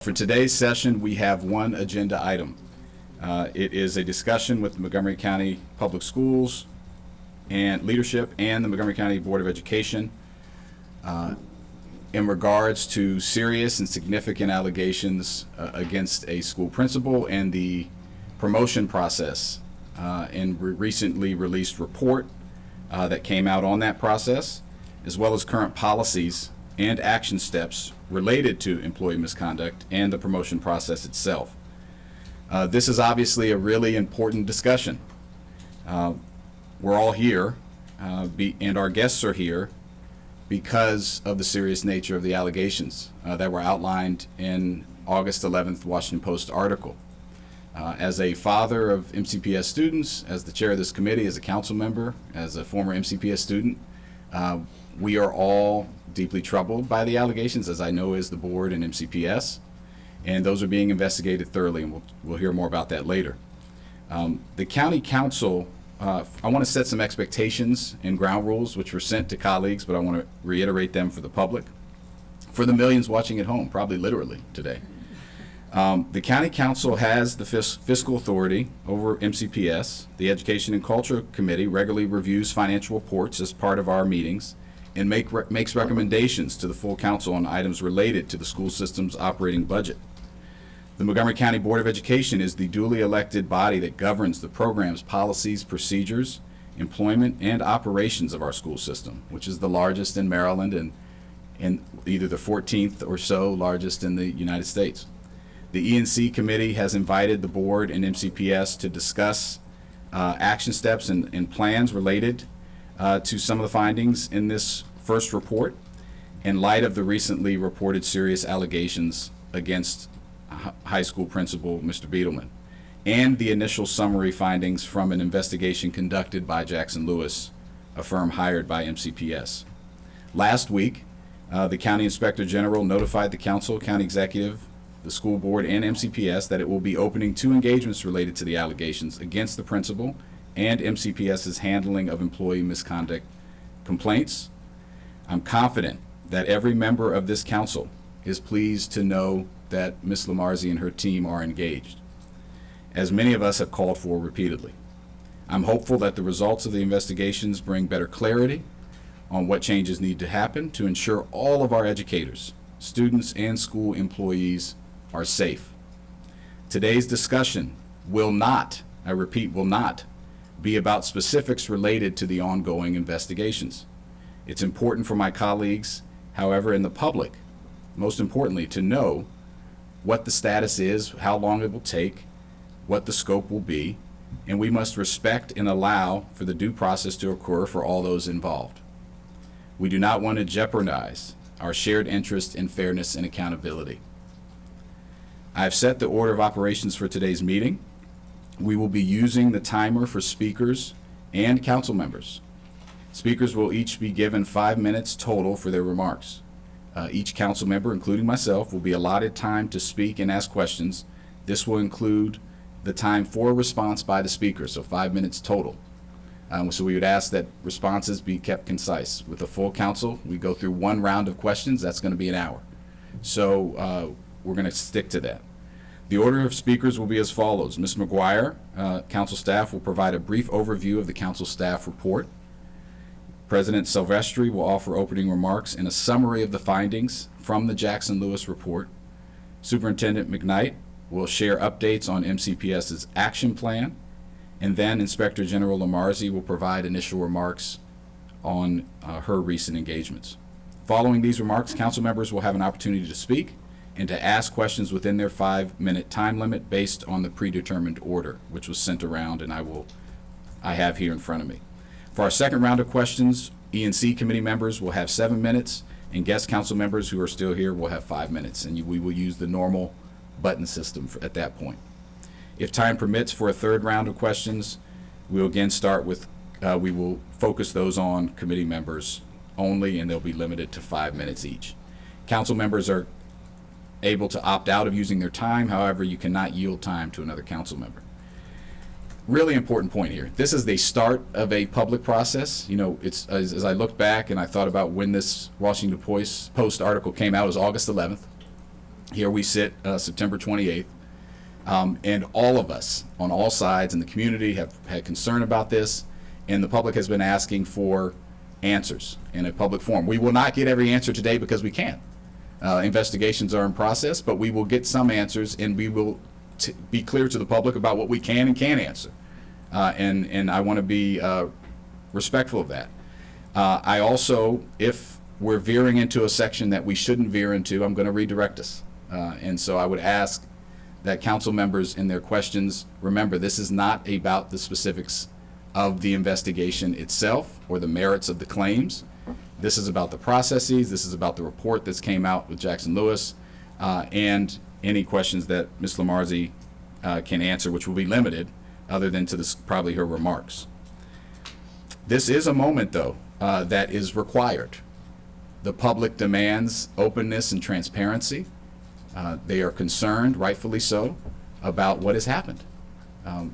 For today's session, we have one agenda item. It is a discussion with the Montgomery County Public Schools and leadership and the Montgomery County Board of Education in regards to serious and significant allegations against a school principal and the promotion process and recently released report that came out on that process, as well as current policies and action steps related to employee misconduct and the promotion process itself. This is obviously a really important discussion. We're all here, and our guests are here because of the serious nature of the allegations that were outlined in August 11th Washington Post article. As a father of MCPS students, as the chair of this committee, as a council member, as a former MCPS student, we are all deeply troubled by the allegations, as I know is the board and MCPS, and those are being investigated thoroughly, and we'll hear more about that later. The county council, I want to set some expectations and ground rules which were sent to colleagues, but I want to reiterate them for the public, for the millions watching at home, probably literally today. The county council has the fiscal authority over MCPS. The Education and Culture Committee regularly reviews financial reports as part of our meetings and makes recommendations to the full council on items related to the school system's operating budget. The Montgomery County Board of Education is the duly elected body that governs the programs, policies, procedures, employment, and operations of our school system, which is the largest in Maryland and either the 14th or so largest in the United States. The E&C committee has invited the board and MCPS to discuss action steps and plans related to some of the findings in this first report in light of the recently reported serious allegations against high school principal Mr. Beetleman and the initial summary findings from an investigation conducted by Jackson Lewis, a firm hired by MCPS. Last week, the County Inspector General notified the council, county executive, the school board, and MCPS that it will be opening 2 engagements related to the allegations against the principal and MCPS's handling of employee misconduct complaints. I'm confident that every member of this council is pleased to know that Ms. Lamarzi and her team are engaged, as many of us have called for repeatedly. I'm hopeful that the results of the investigations bring better clarity on what changes need to happen to ensure all of our educators, students, and school employees are safe. Today's discussion will not, I repeat, will not be about specifics related to the ongoing investigations. It's important for my colleagues, however, and the public, most importantly, to know what the status is, how long it will take, what the scope will be, and we must respect and allow for the due process to occur for all those involved. We do not want to jeopardize our shared interest in fairness and accountability. I've set the order of operations for today's meeting. We will be using the timer for speakers and council members. Speakers will each be given 5 minutes total for their remarks. Each council member, including myself, will be allotted time to speak and ask questions. This will include the time for response by the speaker, so 5 minutes total. So we would ask that responses be kept concise. With a full council, we go through 1 round of questions. That's going to be an hour. So we're going to stick to that. The order of speakers will be as follows. Ms. McGuire, council staff, will provide a brief overview of the council staff report. President Silvestri will offer opening remarks and a summary of the findings from the Jackson Lewis report. Superintendent McKnight will share updates on MCPS's action plan, and then Inspector General Lamarzi will provide initial remarks on her recent engagements. Following these remarks, council members will have an opportunity to speak and to ask questions within their 5-minute time limit based on the predetermined order, which was sent around and I have here in front of me. For our second round of questions, E&C committee members will have 7 minutes, and guest council members who are still here will have 5 minutes, and we will use the normal button system at that point. If time permits for a third round of questions, we'll again start with, we will focus those on committee members only, and they'll be limited to 5 minutes each. Council members are able to opt out of using their time. However, you cannot yield time to another council member. Really important point here. This is the start of a public process. You know, it's as I look back and I thought about when this Washington Post article came out, it was August 11th. Here we sit, September 28th, and all of us on all sides in the community have had concern about this, and the public has been asking for answers in a public forum. We will not get every answer today because we can't. Investigations are in process, but we will get some answers, and we will be clear to the public about what we can and can't answer. And I want to be respectful of that. I also, if we're veering into a section that we shouldn't veer into, I'm going to redirect us. And so I would ask that council members in their questions remember this is not about the specifics of the investigation itself or the merits of the claims. This is about the processes. This is about the report that's came out with Jackson Lewis, and any questions that Ms. Lamarzi can answer, which will be limited other than to this, probably her remarks. This is a moment, though, that is required. The public demands openness and transparency. They are concerned, rightfully so, about what has happened.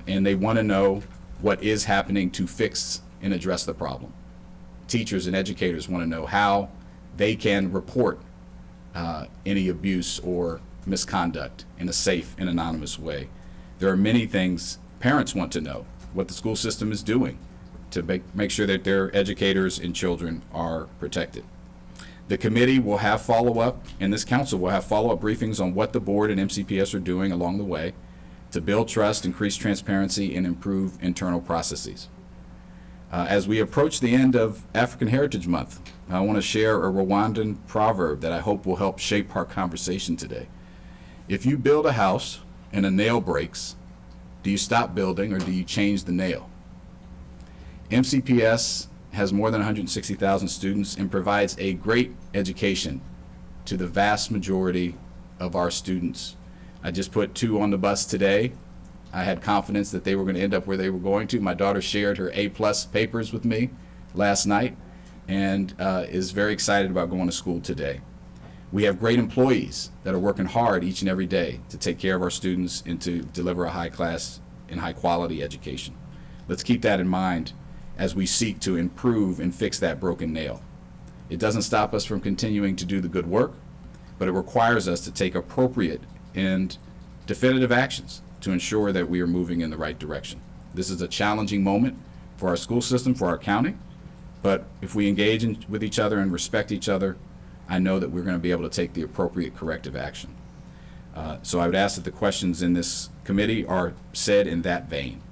And they want to know what is happening to fix and address the problem. Teachers and educators want to know how they can report any abuse or misconduct in a safe and anonymous way. There are many things parents want to know, what the school system is doing to make sure that their educators and children are protected. The committee will have follow-up, and this council will have follow-up briefings on what the board and MCPS are doing along the way to build trust, increase transparency, and improve internal processes. As we approach the end of African Heritage Month, I want to share a Rwandan proverb that I hope will help shape our conversation today. If you build a house and a nail breaks, do you stop building or do you change the nail? MCPS has more than 160,000 students and provides a great education to the vast majority of our students. I just put 2 on the bus today. I had confidence that they were going to end up where they were going to. My daughter shared her A+ papers with me last night and is very excited about going to school today. We have great employees that are working hard each and every day to take care of our students and to deliver a high class and high quality education. Let's keep that in mind as we seek to improve and fix that broken nail. It doesn't stop us from continuing to do the good work, but it requires us to take appropriate and definitive actions to ensure that we are moving in the right direction. This is a challenging moment for our school system, for our county, but if we engage with each other and respect each other, I know that we're going to be able to take the appropriate corrective action. So I would ask that the questions in this committee are said in that vein.